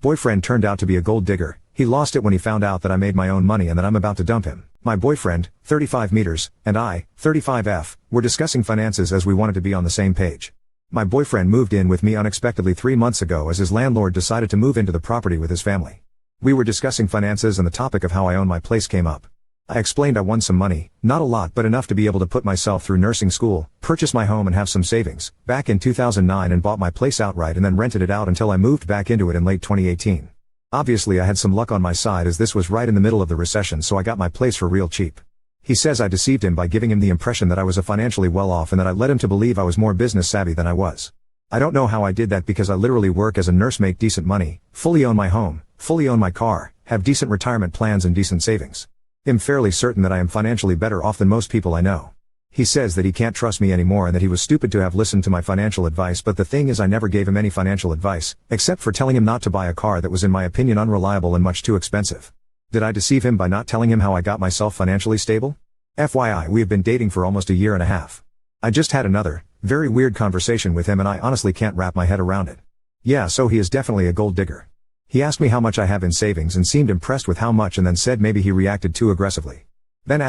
Boyfriend turned out to be a gold digger. He lost it when he found out that I made my own money and that I'm about to dump him. My boyfriend, 35 meters, and I, 35F, were discussing finances as we wanted to be on the same page. My boyfriend moved in with me unexpectedly 3 months ago as his landlord decided to move into the property with his family. We were discussing finances and the topic of how I own my place came up. I explained I won some money, not a lot but enough to be able to put myself through nursing school, purchase my home and have some savings, back in 2009 and bought my place outright and then rented it out until I moved back into it in late 2018. Obviously I had some luck on my side as this was right in the middle of the recession, so I got my place for real cheap. He says I deceived him by giving him the impression that I was financially well off and that I led him to believe I was more business savvy than I was. I don't know how I did that because I literally work as a nurse, make decent money, fully own my home, fully own my car, have decent retirement plans and decent savings. I'm fairly certain that I am financially better off than most people I know. He says that he can't trust me anymore and that he was stupid to have listened to my financial advice, but the thing is I never gave him any financial advice, except for telling him not to buy a car that was in my opinion unreliable and much too expensive. Did I deceive him by not telling him how I got myself financially stable? FYI, we have been dating for almost a year and a half. I just had another, very weird conversation with him and I honestly can't wrap my head around it. Yeah, so he is definitely a gold digger. He asked me how much I have in savings and seemed impressed with how much and then said maybe he reacted too aggressively. Then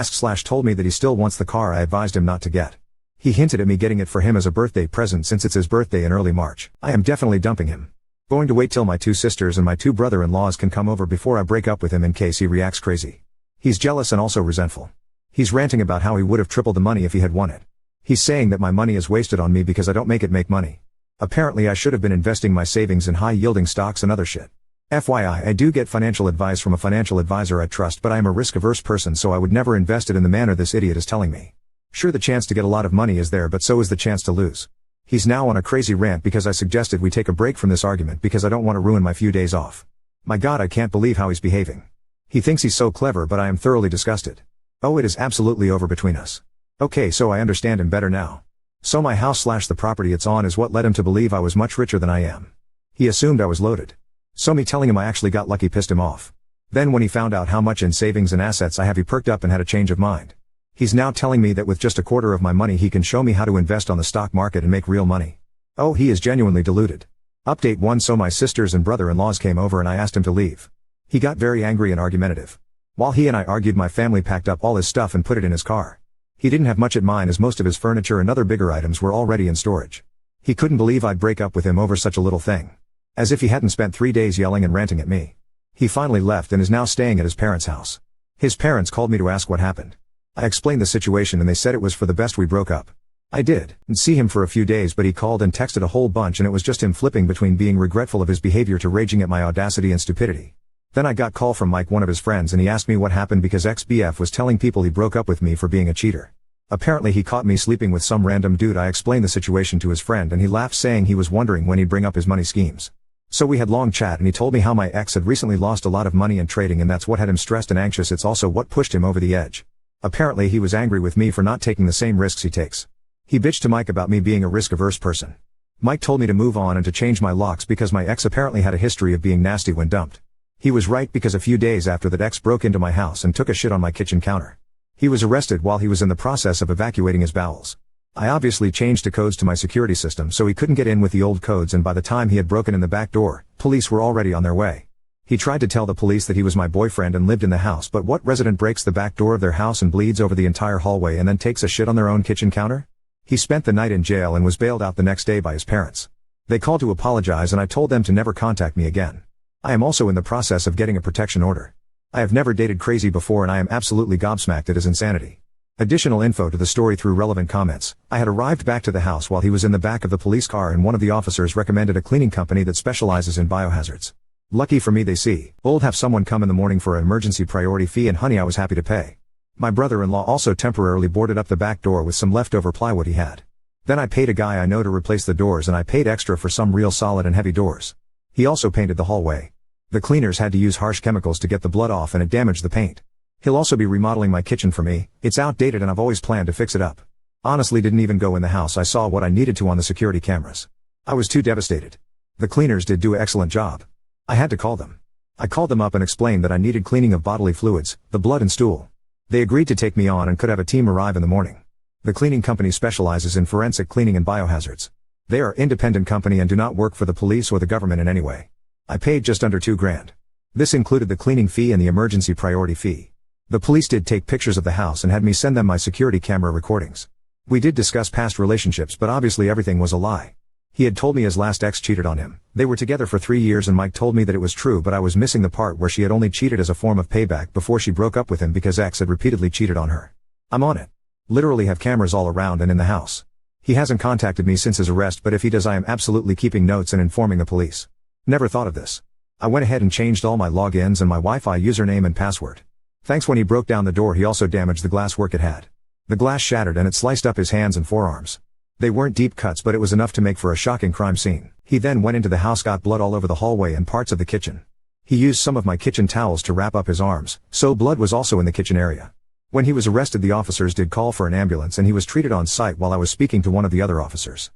told me that he still wants the car I advised him not to get. He hinted at me getting it for him as a birthday present since it's his birthday in early March. I am definitely dumping him. Going to wait till my 2 sisters and my 2 brother-in-laws can come over before I break up with him in case he reacts crazy. He's jealous and also resentful. He's ranting about how he would have tripled the money if he had won it. He's saying that my money is wasted on me because I don't make money. Apparently I should have been investing my savings in high-yielding stocks and other shit. FYI, I do get financial advice from a financial advisor I trust, but I am a risk-averse person, so I would never invest it in the manner this idiot is telling me. Sure, the chance to get a lot of money is there, but so is the chance to lose. He's now on a crazy rant because I suggested we take a break from this argument because I don't want to ruin my few days off. My God, I can't believe how he's behaving. He thinks he's so clever, but I am thoroughly disgusted. Oh, it is absolutely over between us. Okay, so I understand him better now. So my house/the property it's on is what led him to believe I was much richer than I am. He assumed I was loaded. So me telling him I actually got lucky pissed him off. Then when he found out how much in savings and assets I have, he perked up and had a change of mind. He's now telling me that with just a quarter of my money he can show me how to invest on the stock market and make real money. Oh, he is genuinely deluded. Update 1: So my sisters and brother-in-laws came over and I asked him to leave. He got very angry and argumentative. While he and I argued, my family packed up all his stuff and put it in his car. He didn't have much at mine as most of his furniture and other bigger items were already in storage. He couldn't believe I'd break up with him over such a little thing. As if he hadn't spent 3 days yelling and ranting at me. He finally left and is now staying at his parents' house. His parents called me to ask what happened. I explained the situation and they said it was for the best we broke up. I didn't see him for a few days, but he called and texted a whole bunch and it was just him flipping between being regretful of his behavior to raging at my audacity and stupidity. Then I got call from Mike, one of his friends, and he asked me what happened because ex-BF was telling people he broke up with me for being a cheater. Apparently he caught me sleeping with some random dude. I explained the situation to his friend and he laughed, saying he was wondering when he'd bring up his money schemes. So we had long chat and he told me how my ex had recently lost a lot of money in trading and that's what had him stressed and anxious. It's also what pushed him over the edge. Apparently he was angry with me for not taking the same risks he takes. He bitched to Mike about me being a risk-averse person. Mike told me to move on and to change my locks because my ex apparently had a history of being nasty when dumped. He was right, because a few days after that, ex broke into my house and took a shit on my kitchen counter. He was arrested while he was in the process of evacuating his bowels. I obviously changed the codes to my security system so he couldn't get in with the old codes, and by the time he had broken in the back door, police were already on their way. He tried to tell the police that he was my boyfriend and lived in the house, but what resident breaks the back door of their house and bleeds over the entire hallway and then takes a shit on their own kitchen counter? He spent the night in jail and was bailed out the next day by his parents. They called to apologize and I told them to never contact me again. I am also in the process of getting a protection order. I have never dated crazy before and I am absolutely gobsmacked at his insanity. Additional info to the story through relevant comments. I had arrived back to the house while he was in the back of the police car and one of the officers recommended a cleaning company that specializes in biohazards. Lucky for me, they have someone come in the morning for an emergency priority fee, and honey, I was happy to pay. My brother-in-law also temporarily boarded up the back door with some leftover plywood he had. Then I paid a guy I know to replace the doors and I paid extra for some real solid and heavy doors. He also painted the hallway. The cleaners had to use harsh chemicals to get the blood off and it damaged the paint. He'll also be remodeling my kitchen for me. It's outdated and I've always planned to fix it up. Honestly, didn't even go in the house. I saw what I needed to on the security cameras. I was too devastated. The cleaners did do an excellent job. I had to call them. I called them up and explained that I needed cleaning of bodily fluids, the blood and stool. They agreed to take me on and could have a team arrive in the morning. The cleaning company specializes in forensic cleaning and biohazards. They are an independent company and do not work for the police or the government in any way. I paid just under $2,000. This included the cleaning fee and the emergency priority fee. The police did take pictures of the house and had me send them my security camera recordings. We did discuss past relationships, but obviously everything was a lie. He had told me his last ex cheated on him. They were together for 3 years and Mike told me that it was true, but I was missing the part where she had only cheated as a form of payback before she broke up with him because ex had repeatedly cheated on her. I'm on it. Literally have cameras all around and in the house. He hasn't contacted me since his arrest, but if he does, I am absolutely keeping notes and informing the police. Never thought of this. I went ahead and changed all my logins and my Wi-Fi username and password. Thanks. When he broke down the door, he also damaged the glass work it had. The glass shattered and it sliced up his hands and forearms. They weren't deep cuts, but it was enough to make for a shocking crime scene. He then went into the house, got blood all over the hallway and parts of the kitchen. He used some of my kitchen towels to wrap up his arms, so blood was also in the kitchen area. When he was arrested, the officers did call for an ambulance and he was treated on site while I was speaking to one of the other officers.